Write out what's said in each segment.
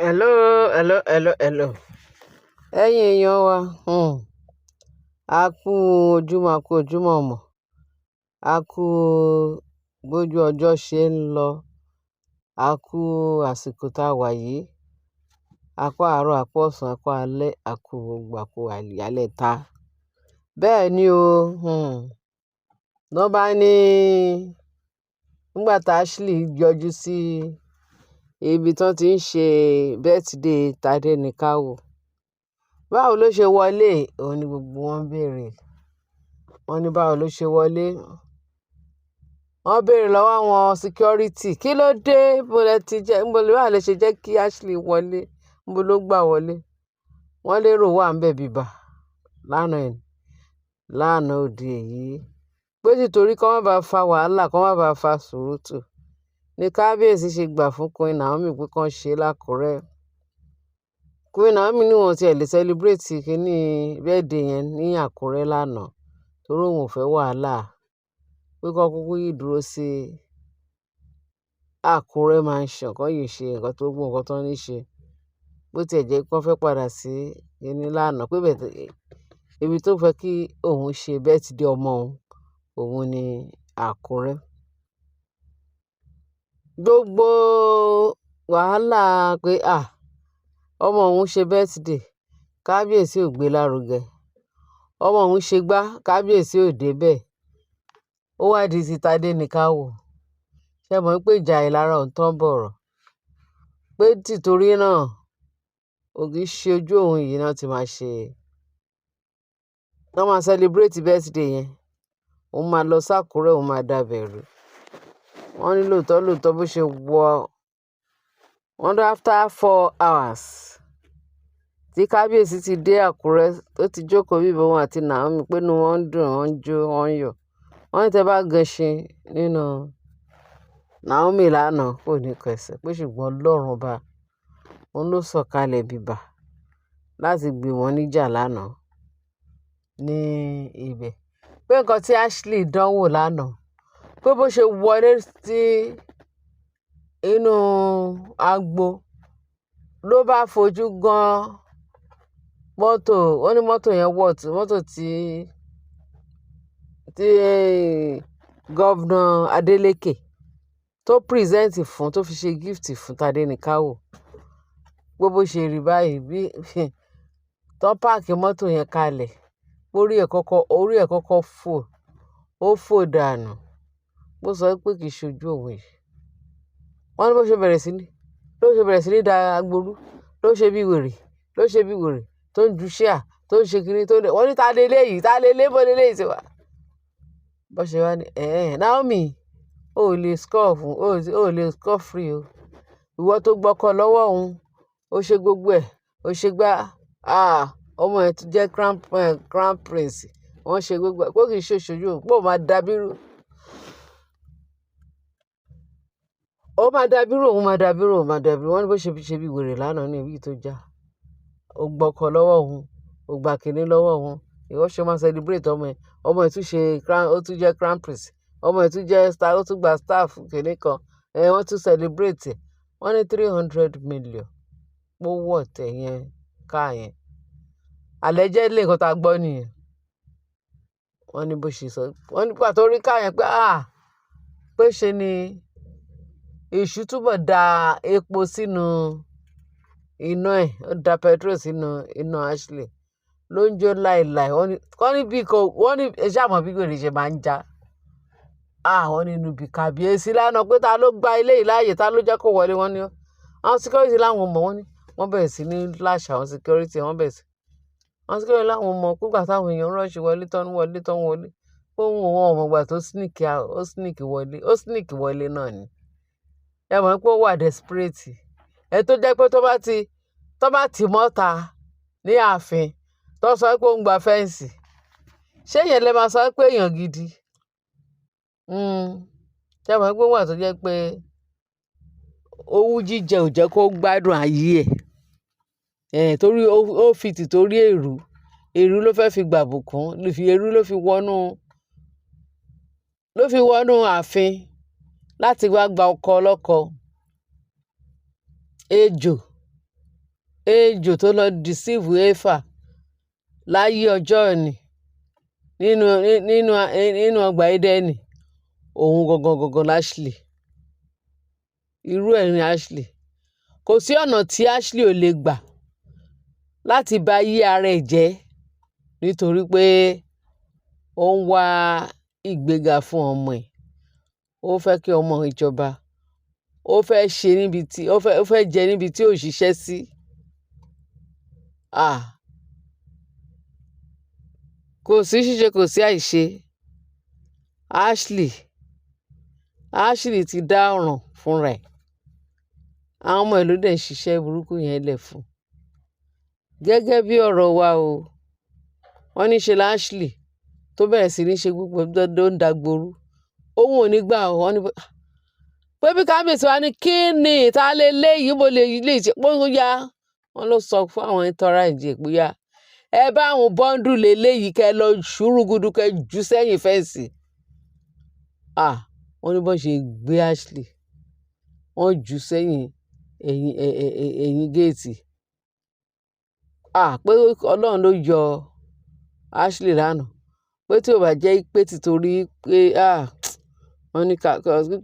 Hello. Ẹ̀yin èèyàn wa, a kú ojúmọ́ mọ́, a kú bójú ọjọ́ ṣe ń lọ, a kú àsìkò tá a wà yìí, a kú àárọ̀, a kú ọ̀sán, a kú alẹ́, a kú gbogbo, a kú ìyálẹ̀ta. Bẹ́ẹ̀ ni o, lọ́ bá ní nígbà tá Ashley yọjú sí ibi tán ti ń ṣe birthday Tadenikawo. Báwo ló ṣe wọlé? Òun ni gbogbo wọn béèrè. Wọ́n ní báwo ló ṣe wọlé? Wọ́n béèrè lọ́wọ́ àwọn security. Kí ló dé? Níbo lẹ ti jẹ́? Níbo lẹ wà lè ṣe jẹ́ kí Ashley wọlé? Níbo ló gbà wọlé? Wọ́n lérò wà ńbẹ̀ bíbà lánàá òde yìí. Pé títorí kọ́ má bàa fa wàhálà, kọ́ má bàa fa sùúrùtù ní kábíyèsí ṣe gbà fún Queen Naomi pé kán ṣe lákùrẹ́. Queen Naomi ní wọn tiẹ̀ lè celebrate kíní birthday yẹn ní Àkúrẹ́ lánàá torí òun ò fẹ́ wàhálà. Pé kán kúkú yìí dúró sí Àkúrẹ́ mansion kán yìí ṣe nǹkan tó gbó nǹkan tán ní ṣe. Bó tiẹ̀ jẹ́ pé wọ́n fẹ́ padà sí kíní lánàá pé ibi tó fẹ́ kí òun ṣe birthday ọmọ òun ní Àkúrẹ́. Gbogbo wàhálà pé ọmọ òun ṣe birthday, kábíyèsí ò gbé lárugẹ. Ọmọ òun ṣe gbá, kábíyèsí ò débẹ̀. Ó wá di ti Tadenikawo. Ṣé ẹ mọ̀ pé ìjà ìlara ò ń tán bọ̀rọ̀? Pé títorí náà ògì ṣe ojú òun yìí náà ti máa ṣe. Wọ́n máa celebrate birthday yẹn. Òun máa lọ sákúrẹ́, òun máa dàbẹ̀rù. Wọ́n ní lóòótọ́ bó ṣe wọ́n ní after 4 hours tí kábíyèsí ti dé Àkúrẹ́ tó ti jókòó bí òun àti Naomi pé inú wọn ń dùn, wọ́n ń jó, wọ́n ń yọ̀. Wọ́n ní tẹ́ bá gẹṣin nínú Naomi lánàá kò ní kẹsẹ̀ pé ṣùgbọ́n Ọlọ́run ọba òun ló sọ̀kalẹ̀ bíbà láti gbé wọn níjà lánàá ní ibẹ̀. Pé nǹkan tí Ashley dánwò lánàá, pé bó ṣe wọlé sí inú agbo ló bá fojú gan mọ́tò. Wọ́n ní mọ́tò yẹn mọ́tò tí Gọ́vnà Adeleke tó present fún, tó fi ṣe gift fún Tadenikawo. Pé bó ṣe rí báyìí bí tán páàkì mọ́tò yẹn kalẹ̀, orí ẹ̀ kọ́kọ́ fò dànù. Bó sọ pé kì í ṣojú òun yìí. Wọ́n ní bó ṣe bẹ̀rẹ̀ sí ní da agboru, ló ṣe bí wèrè, tó ń ju ṣíà, tó ń ṣe kinní, wọ́n ní ta leléyìí, bó leléyìí ti wá. Bó ṣe wá ní, Naomi, o ò lè score free o. Ìwọ tó gbọ́kọ lọ́wọ́ òun, ó ṣe gbogbo ẹ̀, ó ṣe gbá, ọmọ ẹ̀ tó jẹ́ crown prince, wọ́n ṣe gbogbo ẹ̀, pé kì í ṣe òṣojú òun, pé ó máa dàbírú. Wọ́n ní bó ṣe bí wèrè lánàá ní èyí tó já. Ó gbọ́kọ lọ́wọ́ òun, ó gba kinní lọ́wọ́ òun. Ìwọ ṣe máa celebrate ọmọ ẹ̀. Ọmọ ẹ̀ ó tún jẹ́ crown prince. Ọmọ ẹ̀ tún jẹ́ star, ó tún gba staff kinní kan. Wọ́n tún celebrate ẹ̀. Wọ́n ní 300 million pó wọ̀ tẹ̀ yẹn ká yẹn. Allegedly nǹkan tá a gbọ́ nìyẹn. Wọ́n ní bó ṣe sọ. Wọ́n ní pàtó rí ká yẹn pé ṣe ni èṣù túbọ̀ da epo sínú iná ẹ̀, ó da petrol sínú iná Ashley. Ló ń jó láìláì. Wọ́n ní ẹṣẹ́ àmọ́ bí wèrè ṣe máa ń já. Wọ́n ní inú bí kábíyèsí lánàá pé ta ló gba ilé yìí láàyè, ta ló jẹ́ kó wọlé. Wọ́n ní àwọn security láwọn mọ̀, wọ́n bẹ̀rẹ̀ sí ní lash àwọn security, àwọn security láwọn mọ̀ kúgbà táwọn èèyàn rush wọlé tán wọlé. Ohun wọn ò mọ̀gbà tó sneak wọlé náà ni. Ẹ mọ̀ pé ó wà desperate. Ẹ tó jẹ́ pé tó bá tì mọ́ta ní ààfin tó sọ pé ó ń gba fẹ́ǹsì, ṣé yẹn lè máa sọ pé èèyàn gidi? Ṣé ẹ mọ̀ pé ó wà tó jẹ́ pé owú jíjẹ ò jẹ́ kó gbádùn ayé ẹ̀. Torí ó fi tìtorí èrú ló fẹ́ fi gbàbùkún, èrú ló fi wọnú ààfin láti wá gba ọkọ ọlọ́kọ. Ejò ejò tó lọ deceive Éfà láyé ọjọ́ òní nínú ọgbà Édẹ́nì, òun gangan l'Ashley. Irú ẹ̀ ni Ashley. Kò sí ọ̀nà tí Ashley ò lè gbà láti ba ayé ara ẹ̀ jẹ́ nítorí pé ó ń wá ìgbéga fún ọmọ ẹ̀. Ó fẹ́ kí ọmọ ìjọba. Ó fẹ́ jẹ níbi tí ò ṣiṣẹ́ sí. Kò sí ṣíṣe, kò sí àìṣe. Ashley ti dá ọ̀ràn fúnra ẹ̀. Àwọn ọmọ ẹ̀ ló dẹ̀ ń ṣiṣẹ́ burúkú yẹn lẹ̀ fún. Gẹ́gẹ́ bí ọ̀rọ̀ wa o, wọ́n ní ṣe Ashley tó bẹ̀rẹ̀ sí ní ṣe gbogbo tó ń dagboru. Òun ò ní gbà wọ́n ní pé bí kábíyèsí wa ní kí ni ìta léyìí mo lè ṣe pé ó yá. Wọ́n ló sọ fún àwọn ìtọ́ra ìjẹ́ pé yá ẹ bá àwọn bọ́ńdù léyìí kẹ lọ ṣùrùgùdù kẹ jù sẹ́yìn fẹ́ǹsì. Wọ́n ní bó ṣe gbé Ashley, wọ́n jù sẹ́yìn ẹ̀yìn géètì. Pé Ọlọ́run ló yọ Ashley lánàá. Pé tí ò bá jẹ́ pé títorí pé wọ́n ní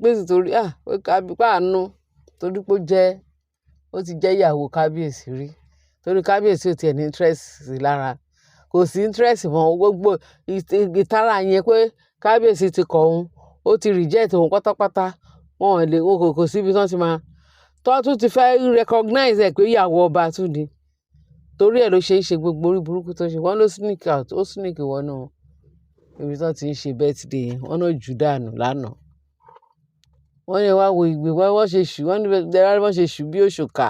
pé títorí pé àánú torí pé ó ti jẹ́ ìyàwó kábíyèsí rí. Torí kábíyèsí ò tiẹ̀ ní interest sí lára. Kò sí interest mọ́ gbogbo ìtara yẹn pé kábíyèsí ti kọ̀ òun. Ó ti reject òun pátápátá. Kò síbi tí wọ́n ti máa. Tó tún ti fẹ́ recognize ẹ̀ pé ìyàwó ọba tún ni. Torí ẹ̀ ló ṣe ń ṣe gbogbo orí burúkú tó ṣe. Wọ́n ló sneak out, ó sneak wọnú ibi tí wọ́n ti ń ṣe birthday yẹn. Wọ́n náà jù dànù lánàá. Wọ́n ní wá wo ìgbé wọ́n ṣe ṣù. Wọ́n ní wọ́n ṣe ṣù bí òṣùkà.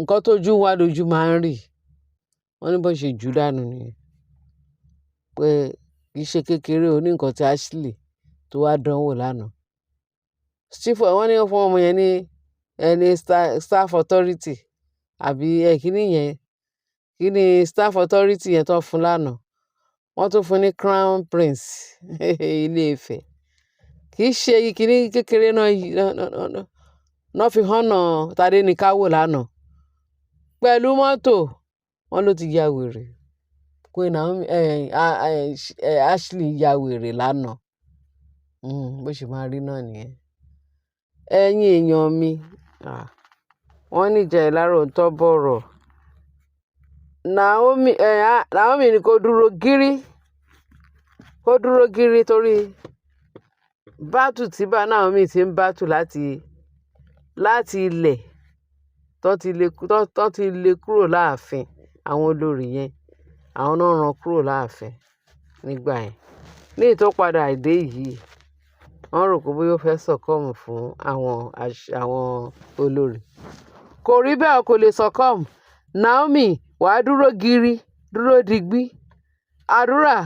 Nǹkan tójú wá lójú máa ń rí. Wọ́n ní bó ṣe jù dànù nìyẹn. Pé kì í ṣe kékeré o ní nǹkan tí Ashley tó wá dánwò lánàá. Wọ́n ní fún ọmọ yẹn ní ẹni staff authority àbí kíní yẹn. Kíní staff authority yẹn tó fún lánàá. Wọ́n tún fún ní crown prince Ilé Ifẹ̀. Kì í ṣe kíní kékeré náà fi hànà Tádéníkáwò lánàá. Pẹ̀lú mọ́tò, wọ́n ló ti ya wèrè. Queen Naomi Ashley ya wèrè lánàá. Bó ṣe máa rí náà nìyẹn. Ẹ̀yin èèyàn mi, wọ́n níjà ìlara òótọ́ bọ̀rọ̀. Naomi ni kó dúró gírí torí bátù tí Naomi ti ń bátù láti ilẹ̀ tó ti lé kúrò láàfin. Àwọn olórí yẹn àwọn náà rán kúrò láàfin nígbà yẹn. Ní ìtó padà dé yìí, wọ́n rò pé bóyá ó fẹ́ sọ̀kọ́mù fún àwọn olórí. Kò rí bẹ́ẹ̀, kò lè sọ̀kọ́mù. Naomi wàá dúró gírí, dúró digbí. Àdúrà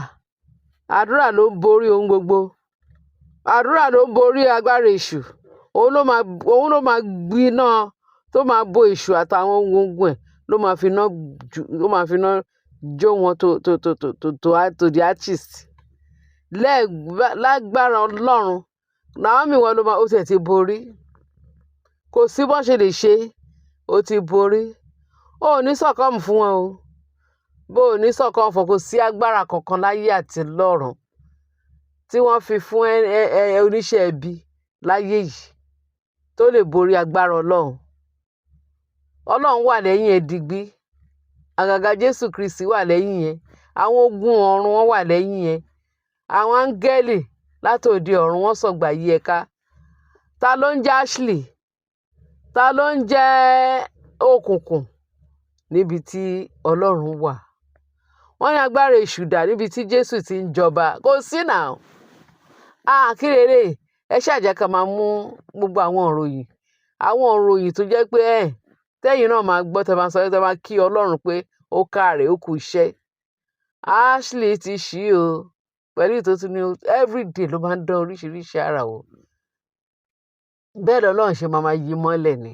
ló ń borí ohun gbogbo. Àdúrà ló ń borí agbára èṣù. Òun ló máa gbiná tó máa bo èṣù àtàwọn ogun ẹ̀ ló máa fi iná jó wọn to the artist. Lágbára Ọlọ́run, Naomi wọn ló máa ó tiẹ̀ ti borí. Kò sí bó ṣe lè ṣe, ó ti borí. Ó ní sọ̀kọ́mù fún wọn o. Bó o ní sọ̀kọ́mù fún, kò sí agbára kankan láyé àti lọ́run tí wọ́n fi fún oníṣẹ́ ibi láyé yìí tó lè borí agbára Ọlọ́run. Ọlọ́run wà lẹ́yìn ẹ̀ digbí. Àgàgà Jésù Kristi wà lẹ́yìn yẹn. Àwọn ogun ọ̀run wọn wà lẹ́yìn yẹn. Àwọn áńgẹ́lì látòde ọ̀run wọn sọ̀gbà yí ẹ ká. Ta ló ń jẹ́ Ashley? Ta ló ń jẹ́ òkùnkùn níbi tí Ọlọ́run wà? Wọ́n ní agbára èṣù dà níbi tí Jésù ti ń jọba. Kò sí náà. Kí rere ẹ ṣáà jẹ́ ká máa mú gbogbo àwọn òròyìn. Àwọn òròyìn tó jẹ́ pé tẹ́yìn náà máa gbọ́, tẹ́ máa sọ, tẹ́ máa kí Ọlọ́run pé ó káre, ó kú iṣẹ́. Ashley ti ṣí o. Pẹ̀lú ìtòtún ní everyday ló máa ń dán oríṣiríṣi àrà wò. Bẹ́ẹ̀ lọ́lọ́run ṣe máa yí mọ́lẹ̀ ni.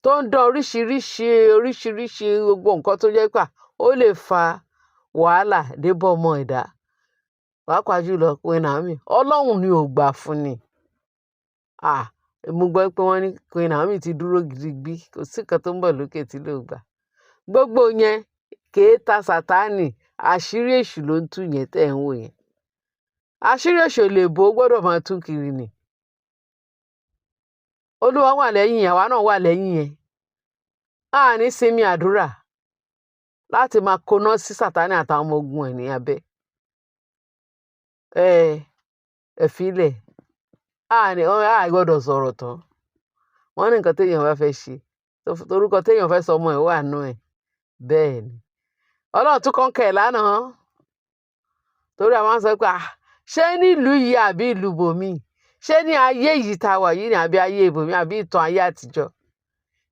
Tó ń dán oríṣiríṣi gbogbo nǹkan tó jẹ́ pé ó lè fa wàhálà débọ̀ ọmọ ẹ̀dá. Pàápàá jùlọ pé Naomi, Ọlọ́run ni ò gbà fún ni. mo gbọ́ pé wọ́n ní Queen Naomi ti dúró gidigbí, kò sí nǹkan tó ń bọ̀ lókè tí ló gbà. Gbogbo yẹn kèé ta Sátánì, àṣírí èṣù ló ń tú yẹn tẹ́ ẹ̀ ń wò yẹn. Àṣírí èṣù ò lè bò, ó gbọ́dọ̀ máa tú kiri ni. Olúwa wà lẹ́yìn yẹn, àwa náà wà lẹ́yìn yẹn. A ní sinmi àdúrà láti máa koná sí Sátánì àtàwọn ọmọ ogun ẹ̀ ní abẹ́. Ẹ filẹ̀, a gbọ́dọ̀ sọ̀rọ̀ tán. Wọ́n ní nǹkan téèyàn bá fẹ́ ṣe, torúkọ téèyàn fẹ́ sọ ọmọ ẹ̀ wà nú ẹ̀. Bẹ́ẹ̀ ni. Ọlọ́run tún kọ́ńkà ẹ̀ lánàá. Torí a máa ń sọ pé ṣé nílùú yìí àbí ìlú bòmíì? Ṣé ní ayé yìí tá a wà yìí ni àbí ayé ibòmíì àbí ìtàn ayé àtijọ́?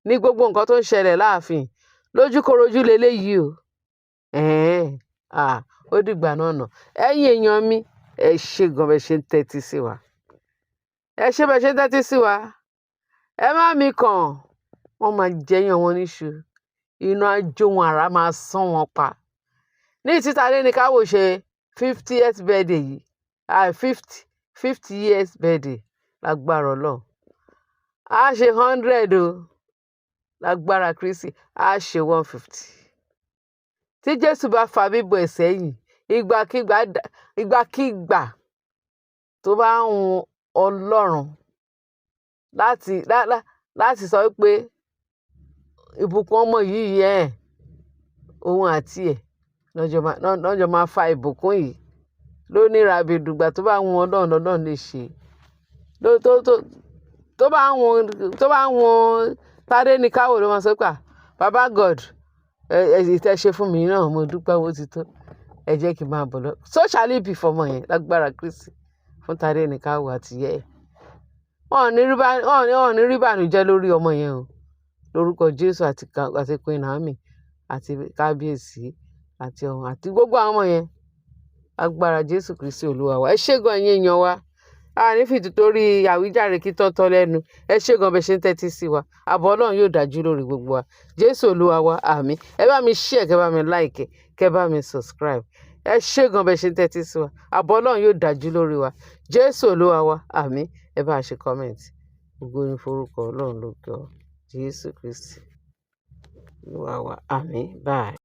Ní gbogbo nǹkan tó ń ṣẹlẹ̀ láàfin, lójúkorojú leléyìí o. Ó dìgbà náà nà. Ẹ̀yin èèyàn mi, ẹ ṣé gan bẹ́ẹ̀ ṣe ń tẹ́tí sí wa. Ẹ ṣé bẹ́ẹ̀ ṣe ń tẹ́tí sí wa. Ẹ má mikàn, wọ́n máa jẹyàn wọn níṣu. Iná á jó wọn, àrá máa sán wọn pa. Ní títa lé ní káwò ṣe 50th birthday yìí, 50 years birthday lágbára Ọlọ́run. A ṣe 100 o, lágbára Kristi, a ṣe 150. Tí Jésù bá fa bíbọ̀ ẹ̀ sẹ́yìn, ìgbàkígbà tó bá ń hun Ọlọ́run láti sọ pé ìbùkún ọmọ yìí òun àti ẹ̀ lọ́jọ́ máa fa ìbùkún yìí lónírabìdùgbà tó bá ń hun Ọlọ́run lè ṣe. Tó bá ń hun Tádéníkáwò ló máa sọ pé Baba God, tẹ́ ṣe fún mi náà, mo dúpẹ́, ó ti tó. Ẹ jẹ́ kí n máa bọ̀ lọ. So shall it be fọmọ yẹn lágbára Kristi fún Tádéníkáwò àti ìyá ẹ̀. Wọ́n ò ní rí ìbànújẹ́ lórí ọmọ yẹn o. Lórúkọ Jésù àti Queen Naomi àti kábíyèsí àti ọ̀hún àti gbogbo àwọn ọmọ yẹn. Agbára Jésù Kristi Olúwa wa. Ẹ ṣé gan ẹ̀yin èèyàn wa. A ní fìtì torí àwíjàre kí tọ́tọ́ lẹ́nu. Ẹ ṣé gan bẹ́ẹ̀ ṣe ń tẹ́tí sí wa. Ààbò Ọlọ́run yóò dájú lórí gbogbo wa. Jésù Olúwa wa, àmín. Ẹ bá mi share, kẹ́ bá mi like, kẹ́ bá mi subscribe. Ẹ ṣé gan bẹ́ẹ̀ ṣe ń tẹ́tí sí wa. Ààbò Ọlọ́run yóò dájú lórí wa. Jésù Olúwa wa, àmín. Ẹ bá ṣe comment. Ògo ni forúkọ Ọlọ́run lókè ọ. Jésù Kristi Olúwa wa, àmín. Bye.